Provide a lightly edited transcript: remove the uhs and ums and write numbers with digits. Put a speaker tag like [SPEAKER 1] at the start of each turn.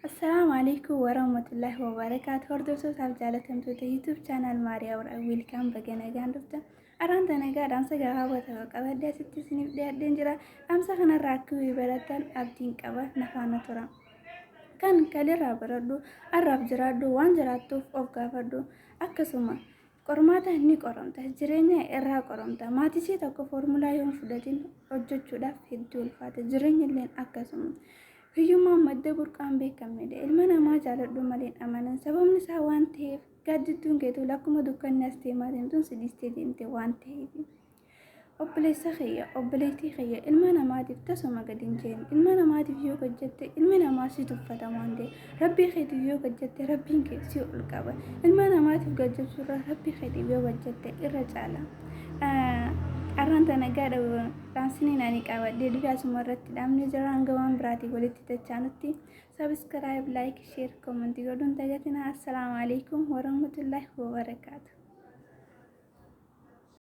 [SPEAKER 1] السلام عليكم ورحمة الله وبركاته. هردوسو ساب جالتهم توتا يوتيوب channel ماريا ويل كام بجنا جاندفتا أرانتا نجا دانسا جاهوا توقع بدي ستة سنين بدي أدينجرا أمسا خنا راكوي بلاتن أبدين كوا نفانا ترى كان كالي رابردو الراب جرادو وان جراتو أوف كافردو أكسوما قرماتا هني قرمتا جرينيا إرها قرمتا ما تيجي تاكو فورمولا يوم فدتين أوجو دا في الدول فات جرينيا لين أكسوما هيوما مدة بركان بكمل المنا ما جالدو مالين أمانا سبب نسا وانته قادتون كيتو لكم دكان ناستي مالين تون سديستي دينتي وانته obboleessa khiyya obboleettii khiyya ilma namaatiif tasuma gad hin jeen ilma namaatiif yoo gajjatte ilmi namaa si tuffata waan ta'eef rabbii keetiif yoo gajjatte rabbiin kee si ol qaba ilma namaatiif gajjachuurra rabbii keetiif yoo gajjatte irra caala arranta nagaadha dhaansiniin ani qabadhee dhiyaasuma irratti dhaabni jira hanga waan biraatii walitti tachaanutti sabskiraayib laayik sheer koomentii godhuun dagatina assalaamu alaikum warahmatullaahi wabarakaatu.